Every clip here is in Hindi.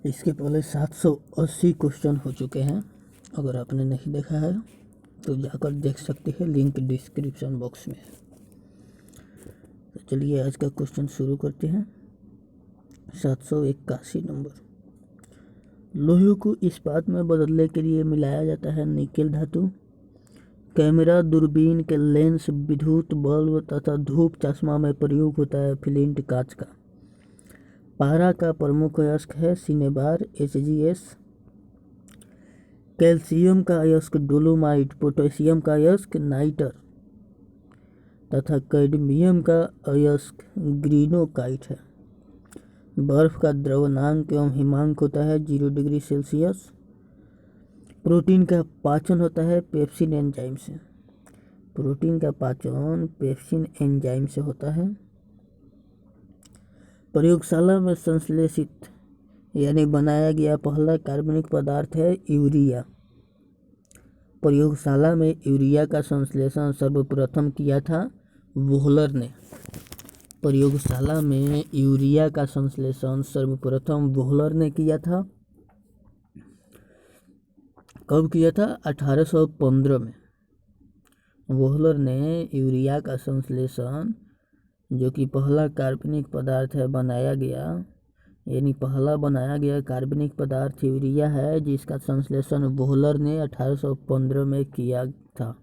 इसके पहले 780 क्वेश्चन हो चुके हैं। अगर आपने नहीं देखा है तो जाकर देख सकते हैं, लिंक डिस्क्रिप्शन बॉक्स में है। तो चलिए आज का क्वेश्चन शुरू करते हैं। 781 नंबर। लोहे को इस्पात में बदलने के लिए मिलाया जाता है निकेल धातु। कैमरा, दूरबीन के लेंस, विद्युत बल्ब तथा धूप चश्मा में प्रयोग होता है फ्लिंट कांच का। पारा का प्रमुख अयस्क है सिनेबार HgS। कैल्शियम का अयस्क डोलोमाइट, पोटेशियम का अयस्क नाइटर तथा कैडमियम का अयस्क ग्रीनोकाइट है। बर्फ का द्रवणांक एवं हिमांक होता है 0 डिग्री सेल्सियस। प्रोटीन का पाचन होता है पेप्सिन एंजाइम से। प्रोटीन का पाचन पेप्सिन एंजाइम से होता है। प्रयोगशाला में संश्लेषित यानी बनाया गया पहला कार्बनिक पदार्थ है यूरिया। प्रयोगशाला में यूरिया का संश्लेषण सर्वप्रथम किया था वोहलर ने। प्रयोगशाला में यूरिया का संश्लेषण सर्वप्रथम वोहलर ने किया था। कब किया था? 1815 में वोहलर ने यूरिया का संश्लेषण, जो कि पहला कार्बनिक पदार्थ है बनाया गया, यानी पहला बनाया गया कार्बनिक पदार्थ यूरिया है, जिसका संश्लेषण वोहलर ने 1815 में किया था।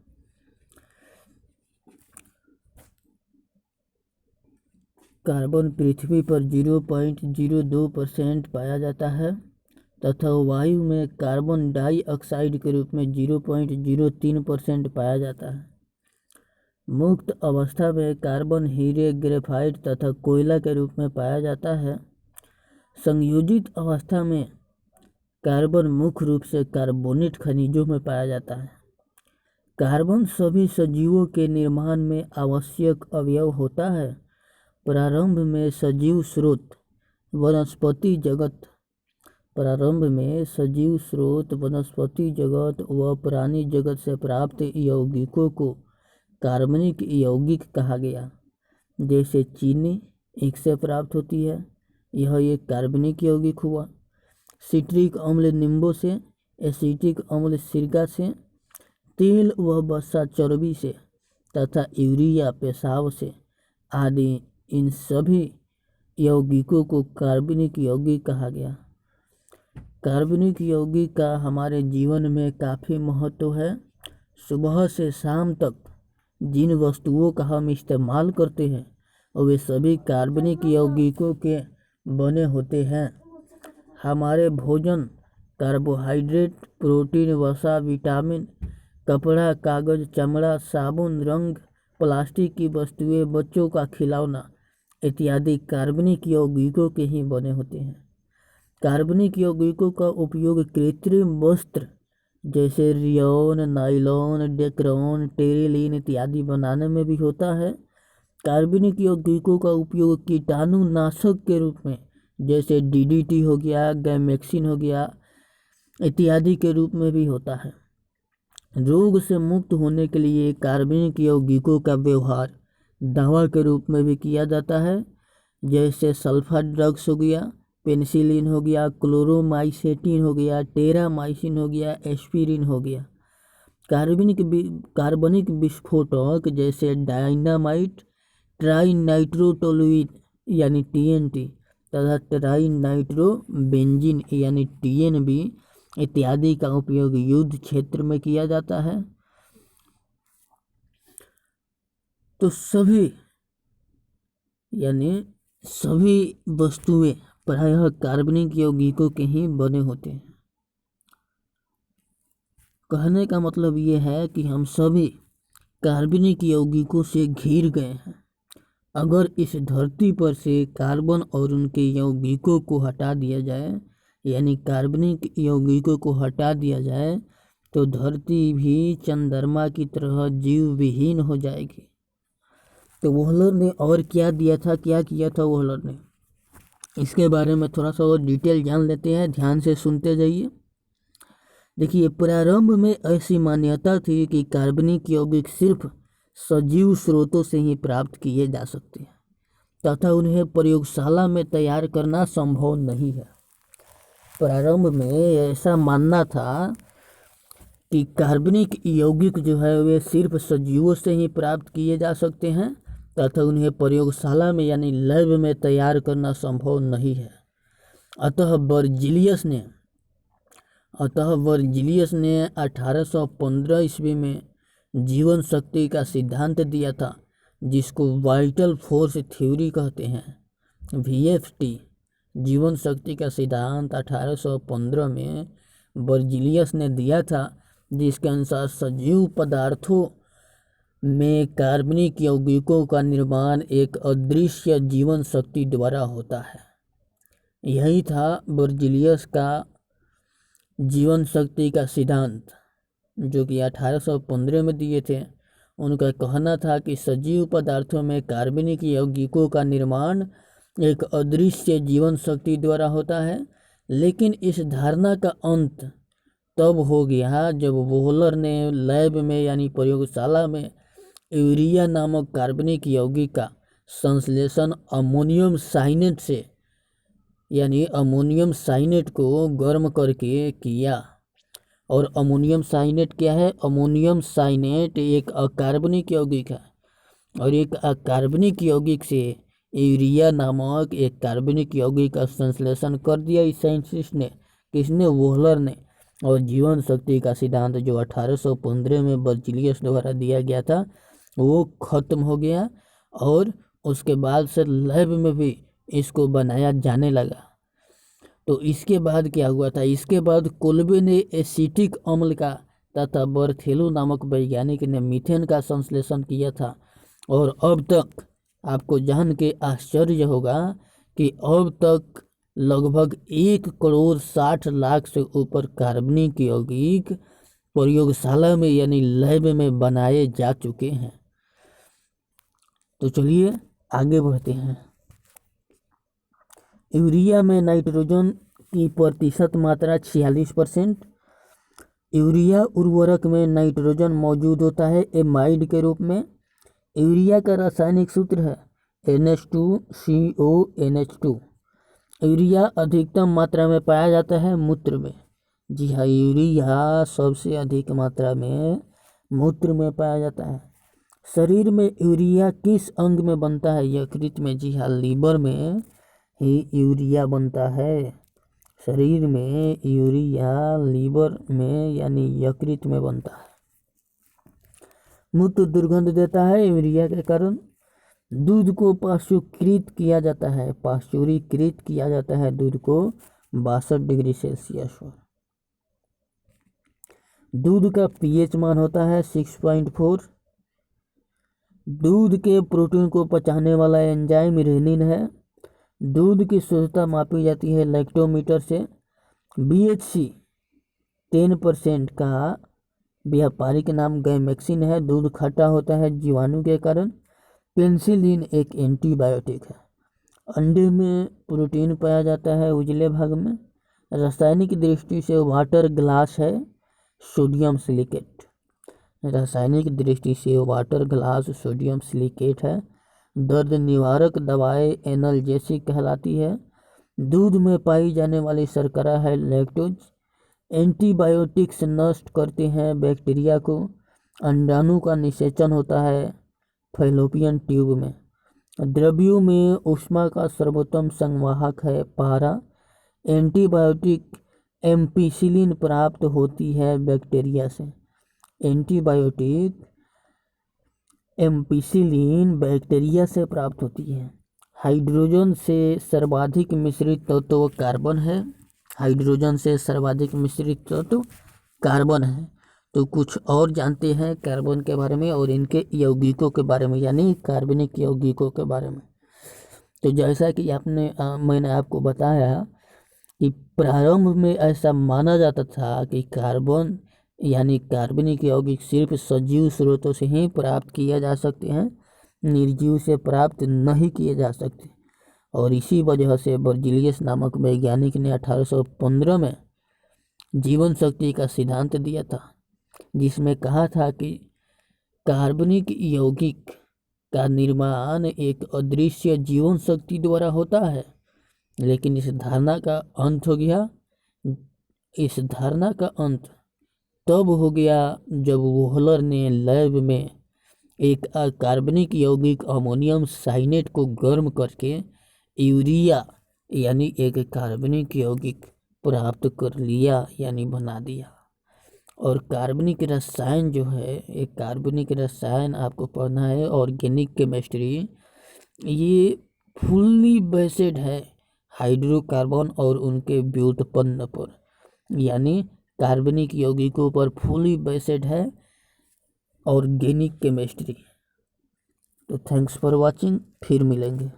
कार्बन पृथ्वी पर 0.02% पाया जाता है तथा वायु में कार्बन डाइऑक्साइड के रूप में 0.03% पाया जाता है। मुक्त अवस्था में कार्बन हीरे, ग्रेफाइट तथा कोयला के रूप में पाया जाता है। संयोजित अवस्था में कार्बन मुख्य रूप से कार्बोनेट खनिजों में पाया जाता है। कार्बन सभी सजीवों के निर्माण में आवश्यक अवयव होता है। प्रारंभ में सजीव स्रोत वनस्पति जगत व प्राणी जगत से प्राप्त यौगिकों को कार्बनिक यौगिक कहा गया। जैसे चीनी एक से प्राप्त होती है, यह एक कार्बनिक यौगिक हुआ। सिट्रिक अम्ल नींबू से, एसिटिक अम्ल सिरका से, तेल व वसा चर्बी से तथा यूरिया पेशाब से आदि, इन सभी यौगिकों को कार्बनिक यौगिक कहा गया। कार्बनिक यौगिक का हमारे जीवन में काफ़ी महत्व है। सुबह से शाम तक जिन वस्तुओं का हम इस्तेमाल करते हैं वे सभी कार्बनिक यौगिकों के बने होते हैं। हमारे भोजन, कार्बोहाइड्रेट, प्रोटीन, वसा, विटामिन, कपड़ा, कागज, चमड़ा, साबुन, रंग, प्लास्टिक की वस्तुएं, बच्चों का खिलौना इत्यादि कार्बनिक यौगिकों के ही बने होते हैं। कार्बनिक यौगिकों का उपयोग कृत्रिम वस्त्र जैसे रियोन, नायलॉन, डेक्रोन, टेरिलीन इत्यादि बनाने में भी होता है। कार्बनिक यौगिकों का उपयोग कीटाणुनाशक के रूप में जैसे DDT हो गया, गैमेक्सिन हो गया इत्यादि के रूप में भी होता है। रोग से मुक्त होने के लिए कार्बनिक यौगिकों का व्यवहार दवा के रूप में भी किया जाता है। जैसे सल्फा ड्रग्स हो गया, पेनिसिलिन हो गया, क्लोरोमाइसेटिन हो गया, टेरामाइसिन हो गया, एस्पिरिन हो गया। कार्बनिक विस्फोटक जैसे डायनामाइट, ट्राइनाइट्रोटोलुइन यानी TNT तथा ट्राइनाइट्रोबेंजीन यानी TNB इत्यादि का उपयोग युद्ध क्षेत्र में किया जाता है। तो सभी वस्तुएं प्रायः कार्बनिक यौगिकों के ही बने होते हैं। कहने का मतलब ये है कि हम सभी कार्बनिक यौगिकों से घिर गए हैं। अगर इस धरती पर से कार्बन और उनके यौगिकों को हटा दिया जाए, यानी कार्बनिक यौगिकों को हटा दिया जाए, तो धरती भी चंद्रमा की तरह जीव विहीन हो जाएगी। तो वोहलर ने और क्या किया था वोहलर ने, इसके बारे में थोड़ा सा और डिटेल जान लेते हैं। ध्यान से सुनते जाइए। देखिए, प्रारंभ में ऐसी मान्यता थी कि कार्बनिक यौगिक सिर्फ सजीव स्रोतों से ही प्राप्त किए जा सकते हैं तथा उन्हें प्रयोगशाला में तैयार करना संभव नहीं है। प्रारंभ में ऐसा मानना था कि कार्बनिक यौगिक जो है वे सिर्फ सजीवों से ही प्राप्त किए जा सकते हैं तथा उन्हें प्रयोगशाला में यानी लैब में तैयार करना संभव नहीं है। अतः वर्जिलियस ने 1815 ईस्वी में जीवन शक्ति का सिद्धांत दिया था, जिसको वाइटल फोर्स थ्योरी कहते हैं। VFT जीवन शक्ति का सिद्धांत 1815 में वर्जिलियस ने दिया था, जिसके अनुसार सजीव पदार्थों में कार्बनिक यौगिकों का निर्माण एक अदृश्य जीवन शक्ति द्वारा होता है। यही था वर्जिलियस का जीवन शक्ति का सिद्धांत, जो कि 1815 में दिए थे। उनका कहना था कि सजीव पदार्थों में कार्बनिक यौगिकों का निर्माण एक अदृश्य जीवन शक्ति द्वारा होता है। लेकिन इस धारणा का अंत तब हो गया जब वोहलर ने लैब में यानी प्रयोगशाला में यूरिया नामक कार्बनिक यौगिक का संश्लेषण अमोनियम साइनेट से यानी अमोनियम साइनेट को गर्म करके किया। और अमोनियम साइनेट क्या है? अमोनियम साइनेट एक अकार्बनिक यौगिक है और एक अकार्बनिक यौगिक से यूरिया नामक एक कार्बनिक यौगिक का संश्लेषण कर दिया इस साइंटिस्ट ने। किसने? वोहलर ने। और जीवन शक्ति का सिद्धांत जो 1815 में वर्जिलियस द्वारा दिया गया था वो खत्म हो गया और उसके बाद से लैब में भी इसको बनाया जाने लगा। तो इसके बाद क्या हुआ था? इसके बाद कोल्बे ने एसिटिक अम्ल का तथा बर्थेलो नामक वैज्ञानिक ने मीथेन का संश्लेषण किया था। और अब तक आपको जान के आश्चर्य होगा कि अब तक लगभग 1,60,00,000 से ऊपर कार्बनिक यौगिक प्रयोगशाला में यानी लैब में बनाए जा चुके हैं। तो चलिए आगे बढ़ते हैं। यूरिया में नाइट्रोजन की प्रतिशत मात्रा 46%। यूरिया उर्वरक में नाइट्रोजन मौजूद होता है एमाइड के रूप में। यूरिया का रासायनिक सूत्र है NH2CONH2। यूरिया अधिकतम मात्रा में पाया जाता है मूत्र में। जी हाँ, यूरिया सबसे अधिक मात्रा में मूत्र में पाया जाता है। शरीर में यूरिया किस अंग में बनता है? यकृत में। जी हाँ, लीवर में ही यूरिया बनता है। शरीर में यूरिया लीवर में यानी यकृत में बनता है। मूत्र दुर्गंध देता है यूरिया के कारण। दूध को पाश्चुरीकृत किया जाता है। पाश्चुरीकृत किया जाता है दूध को 62 डिग्री सेल्सियस पर। दूध का pH मान होता है 6.4। दूध के प्रोटीन को पचाने वाला एंजाइम रेनिन है। दूध की शुद्धता मापी जाती है लैक्टोमीटर से। BHC 10% का व्यापारिक नाम गैमेक्सिन है। दूध खट्टा होता है जीवाणु के कारण। पेनिसिलिन एक एंटीबायोटिक है। अंडे में प्रोटीन पाया जाता है उजले भाग में। रासायनिक दृष्टि से वाटर ग्लास है सोडियम सिलिकेट। रासायनिक दृष्टि से वाटर ग्लास सोडियम सिलिकेट है। दर्द निवारक दवाएं एनाल्जेसिक कहलाती है। दूध में पाई जाने वाली शर्करा है लैक्टोज। एंटीबायोटिक्स नष्ट करते हैं बैक्टीरिया को। अंडाणु का निषेचन होता है फैलोपियन ट्यूब में। द्रव्यों में ऊष्मा का सर्वोत्तम संवाहक है पारा। एंटीबायोटिक एम्पिसिलिन प्राप्त होती है बैक्टीरिया से। एंटीबायोटिक एम्पिसिलिन बैक्टीरिया से प्राप्त होती है। हाइड्रोजन से सर्वाधिक मिश्रित तत्व कार्बन है। हाइड्रोजन से सर्वाधिक मिश्रित तत्व कार्बन है। तो कुछ और जानते हैं कार्बन के बारे में और इनके यौगिकों के बारे में यानी कार्बनिक यौगिकों के बारे में। तो जैसा कि मैंने आपको बताया कि प्रारंभ में ऐसा माना जाता था कि कार्बन यानी कार्बनिक यौगिक सिर्फ सजीव स्रोतों से ही प्राप्त किए जा सकते हैं, निर्जीव से प्राप्त नहीं किए जा सकते। और इसी वजह से वर्जिलियस नामक वैज्ञानिक ने 1815 में जीवन शक्ति का सिद्धांत दिया था, जिसमें कहा था कि कार्बनिक यौगिक का निर्माण एक अदृश्य जीवन शक्ति द्वारा होता है। लेकिन इस धारणा का अंत हो गया इस धारणा का अंत तब हो गया जब वोहलर ने लैब में एक कार्बनिक यौगिक अमोनियम साइनेट को गर्म करके यूरिया यानी एक कार्बनिक यौगिक प्राप्त कर लिया यानी बना दिया। और कार्बनिक रसायन जो है, एक कार्बनिक रसायन आपको पढ़ना है ऑर्गेनिक केमिस्ट्री, ये फुल्ली बेस्ड है हाइड्रोकार्बन और उनके व्युत्पन्न पर, यानी कार्बनिक यौगिकों पर फुल्ली बेस्ड है ऑर्गेनिक केमिस्ट्री। तो थैंक्स फॉर वाचिंग, फिर मिलेंगे।